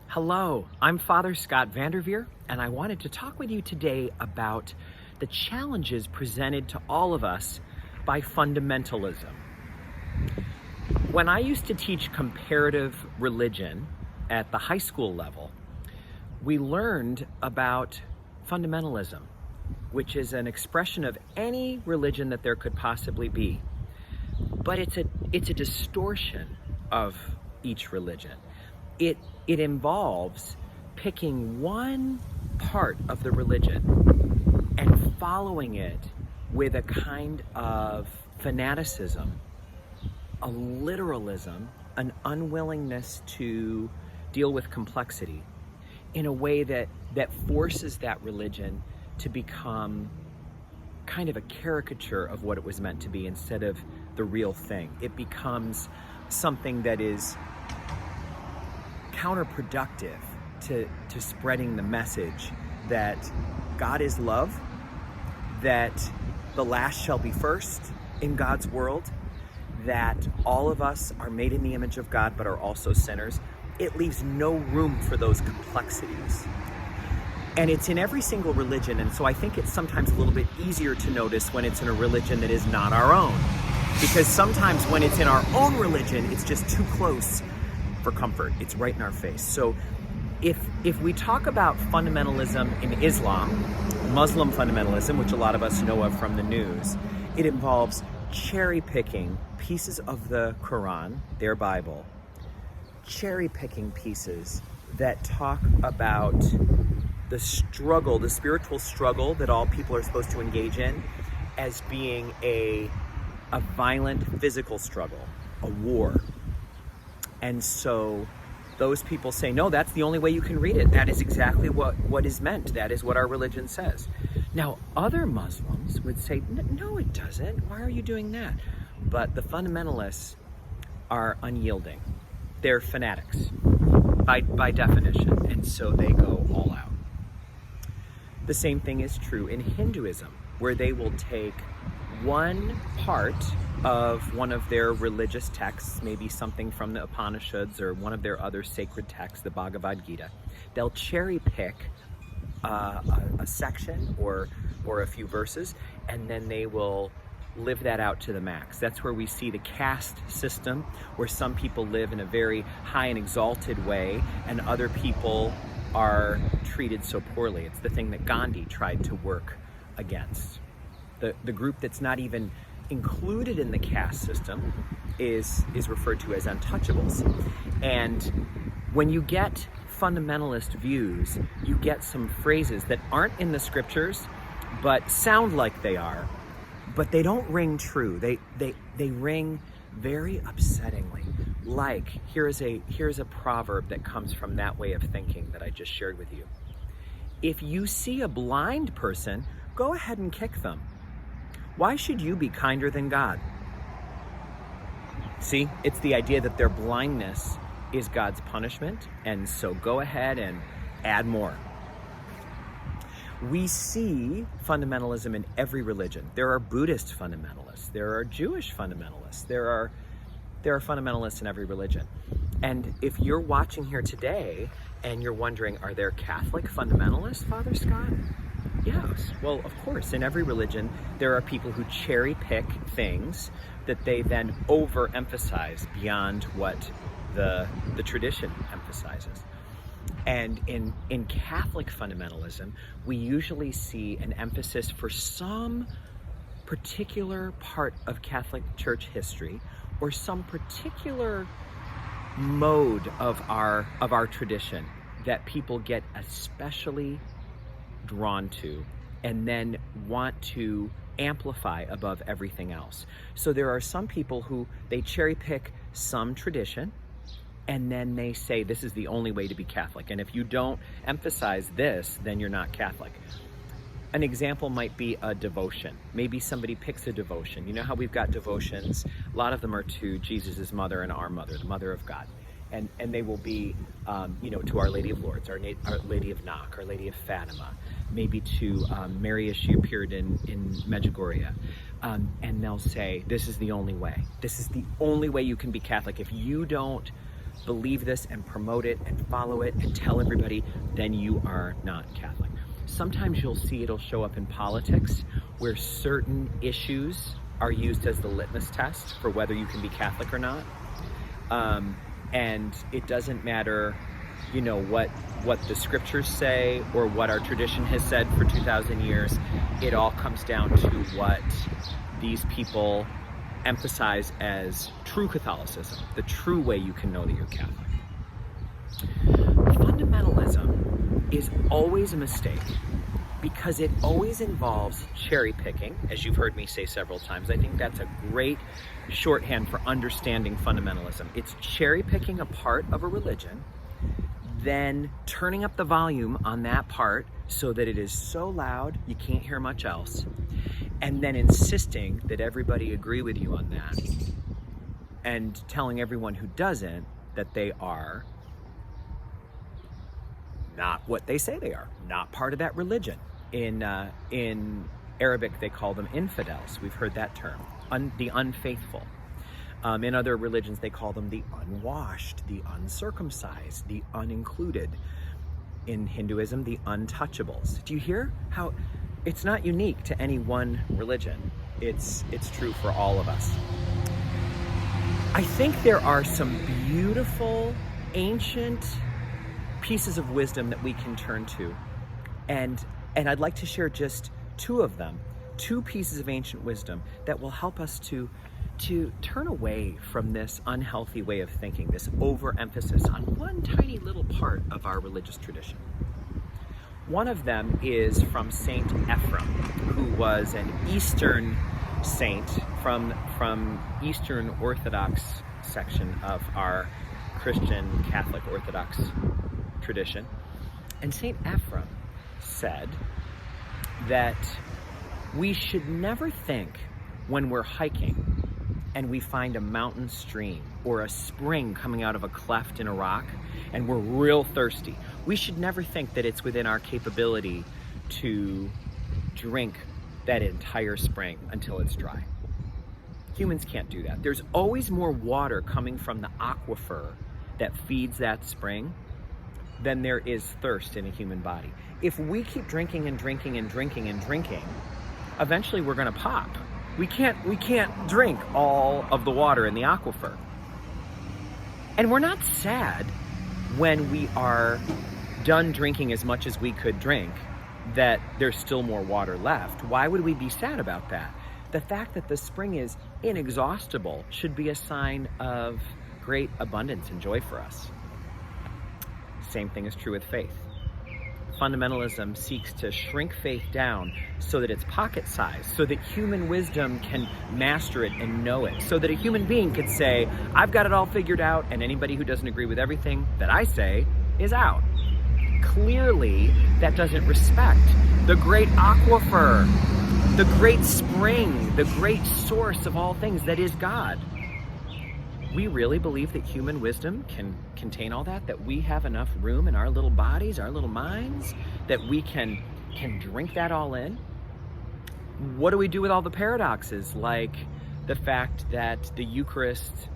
Hello, I'm Father Scott Vanderveer, and I wanted to talk with you today about the challenges presented to all of us by fundamentalism. When I used to teach comparative religion at the high school level, we learned about fundamentalism, which is an expression of any religion that there could possibly be. But it's a distortion of each religion. It involves picking one part of the religion and following it with a kind of fanaticism, a literalism, an unwillingness to deal with complexity in a way that forces that religion to become kind of a caricature of what it was meant to be instead of the real thing. It becomes something that is counterproductive to spreading the message that God is love, that the last shall be first in God's world, that all of us are made in the image of God but are also sinners. It leaves no room for those complexities. And it's in every single religion, and so I think it's sometimes a little bit easier to notice when it's in a religion that is not our own. Because sometimes when it's in our own religion, it's just too close for comfort. It's right in our face. So if we talk about fundamentalism in Islam, Muslim fundamentalism, which a lot of us know of from the news, it involves cherry picking pieces of the Quran, their Bible, cherry picking pieces that talk about the struggle, the spiritual struggle that all people are supposed to engage in as being a violent physical struggle, a war. And so those people say, no, that's the only way you can read it. That is exactly what is meant. That is what our religion says. Now, other Muslims would say, no, it doesn't. Why are you doing that? But the fundamentalists are unyielding. They're fanatics by definition. And so they go all out. The same thing is true in Hinduism, where they will take one part of one of their religious texts, maybe something from the Upanishads or one of their other sacred texts, the Bhagavad Gita. They'll cherry pick a section or a few verses, and then they will live that out to the max. That's where we see the caste system, where some people live in a very high and exalted way, and other people are treated so poorly. It's the thing that Gandhi tried to work against. The group that's not even included in the caste system is referred to as untouchables. And when you get fundamentalist views, you get some phrases that aren't in the scriptures, but sound like they are, but they don't ring true. They ring very upsettingly. Like, here's a proverb that comes from that way of thinking that I just shared with you. If you see a blind person, go ahead and kick them. Why should you be kinder than God? See, it's the idea that their blindness is God's punishment, and so go ahead and add more. We see fundamentalism in every religion. There are Buddhist fundamentalists, there are Jewish fundamentalists, there are fundamentalists in every religion. And if you're watching here today and you're wondering, are there Catholic fundamentalists, Father Scott? Yes. Well, of course, in every religion, there are people who cherry pick things that they then overemphasize beyond what the tradition emphasizes. And in Catholic fundamentalism, we usually see an emphasis for some particular part of Catholic Church history or some particular mode of our tradition that people get especially drawn to and then want to amplify above everything else. So there are some people who they cherry pick some tradition and then they say this is the only way to be Catholic, and if you don't emphasize this, then you're not Catholic. An example might be a devotion. Maybe somebody picks a devotion. You know how we've got devotions? A lot of them are to Jesus' mother and our mother, the mother of God. And they will be, to Our Lady of Lourdes, Our Lady of Knock, Our Lady of Fatima, maybe to Mary as she appeared in Medjugorje. And they'll say, this is the only way. This is the only way you can be Catholic. If you don't believe this and promote it and follow it and tell everybody, then you are not Catholic. Sometimes you'll see it'll show up in politics where certain issues are used as the litmus test for whether you can be Catholic or not. And it doesn't matter, you know, what the scriptures say or what our tradition has said for 2,000 years. It all comes down to what these people emphasize as true Catholicism, the true way you can know that you're Catholic. Fundamentalism is always a mistake because it always involves cherry picking, as you've heard me say several times. I think that's a great shorthand for understanding fundamentalism. It's cherry picking a part of a religion, then turning up the volume on that part so that it is so loud you can't hear much else, and then insisting that everybody agree with you on that, and telling everyone who doesn't that they are not what they say they are, not part of that religion. In Arabic, they call them infidels. We've heard that term, the unfaithful. In other religions, they call them the unwashed, the uncircumcised, the unincluded. In Hinduism, the untouchables. Do you hear how it's not unique to any one religion? It's true for all of us. I think there are some beautiful, ancient pieces of wisdom that we can turn to. And I'd like to share just two of them, two pieces of ancient wisdom that will help us to turn away from this unhealthy way of thinking, this overemphasis on one tiny little part of our religious tradition. One of them is from Saint Ephrem, who was an Eastern saint from Eastern Orthodox section of our Christian Catholic Orthodox tradition. And Saint Ephrem said that we should never think when we're hiking and we find a mountain stream or a spring coming out of a cleft in a rock and we're real thirsty, we should never think that it's within our capability to drink that entire spring until it's dry. Humans can't do that. There's always more water coming from the aquifer that feeds that spring than there is thirst in a human body. If we keep drinking and drinking and drinking and drinking, eventually we're gonna pop. We can't drink all of the water in the aquifer. And we're not sad when we are done drinking as much as we could drink that there's still more water left. Why would we be sad about that? The fact that the spring is inexhaustible should be a sign of great abundance and joy for us. Same thing is true with faith. Fundamentalism seeks to shrink faith down so that it's pocket-sized, so that human wisdom can master it and know it, so that a human being could say, I've got it all figured out, and anybody who doesn't agree with everything that I say is out. Clearly, that doesn't respect the great aquifer, the great spring, the great source of all things that is God. We really believe that human wisdom can contain all that, that we have enough room in our little bodies, our little minds, that we can drink that all in? What do we do with all the paradoxes, like the fact that the Eucharist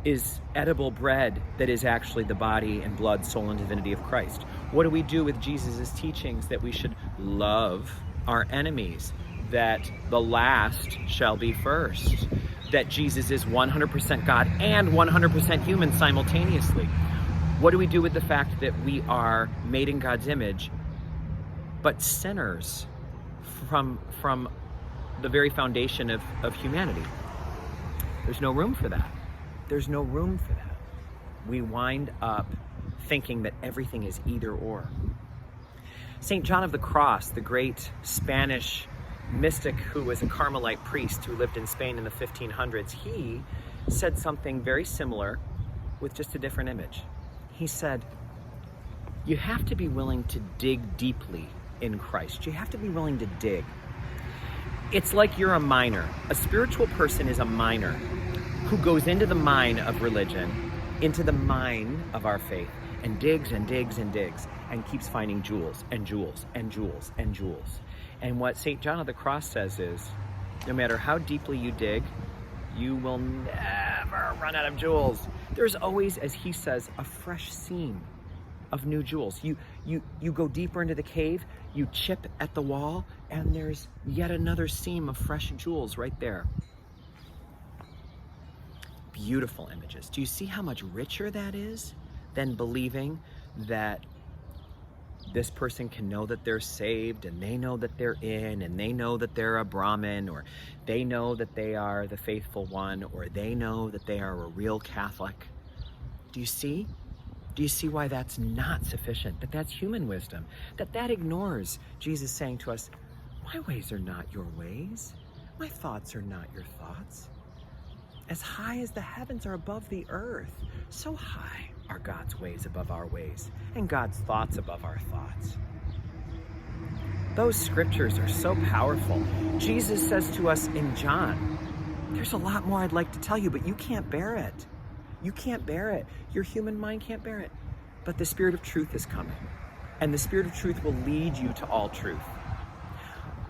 is edible bread that is actually the body and blood, soul, and divinity of Christ? What do we do with Jesus' teachings that we should love our enemies, that the last shall be first, that Jesus is 100% God and 100% human simultaneously? What do we do with the fact that we are made in God's image, but sinners from the very foundation of humanity? There's no room for that. There's no room for that. We wind up thinking that everything is either or. St. John of the Cross, the great Spanish mystic who was a Carmelite priest who lived in Spain in the 1500s, he said something very similar with just a different image. He said, you have to be willing to dig deeply in Christ. You have to be willing to dig. It's like you're a miner. A spiritual person is a miner who goes into the mine of religion, into the mine of our faith, and digs and digs and digs, and keeps finding jewels and jewels and jewels and jewels. And what St. John of the Cross says is, no matter how deeply you dig, you will never run out of jewels. There's always, as he says, a fresh seam of new jewels. You go deeper into the cave, you chip at the wall, and there's yet another seam of fresh jewels right there. Beautiful images. Do you see how much richer that is than believing that this person can know that they're saved, and they know that they're in, and they know that they're a Brahmin, or they know that they are the faithful one, or they know that they are a real Catholic? Do you see? Do you see why that's not sufficient? That that's human wisdom? That ignores Jesus saying to us, my ways are not your ways. My thoughts are not your thoughts. As high as the heavens are above the earth, so high are God's ways above our ways, and God's thoughts above our thoughts. Those scriptures are so powerful. Jesus says to us in John, there's a lot more I'd like to tell you, but you can't bear it. You can't bear it. Your human mind can't bear it. But the Spirit of truth is coming, and the Spirit of truth will lead you to all truth.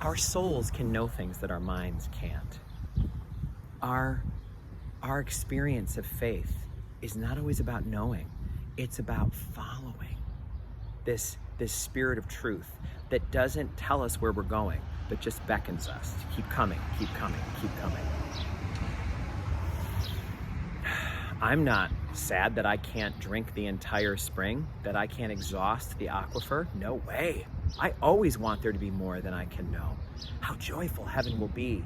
Our souls can know things that our minds can't. Our experience of faith is not always about knowing. It's about following this Spirit of truth that doesn't tell us where we're going, but just beckons us to keep coming, keep coming, keep coming. I'm not sad that I can't drink the entire spring, that I can't exhaust the aquifer. No way. I always want there to be more than I can know. How joyful heaven will be,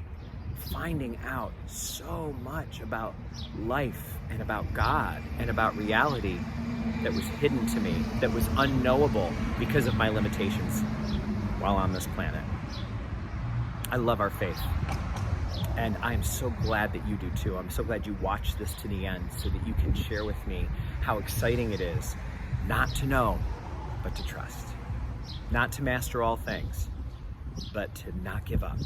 finding out so much about life and about God and about reality that was hidden to me, that was unknowable because of my limitations while on this planet. I love our faith, and I am so glad that you do too. I'm so glad you watched this to the end so that you can share with me how exciting it is not to know, but to trust. Not to master all things, but to not give up,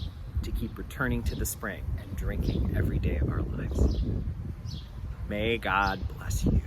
to keep returning to the spring and drinking every day of our lives. May God bless you.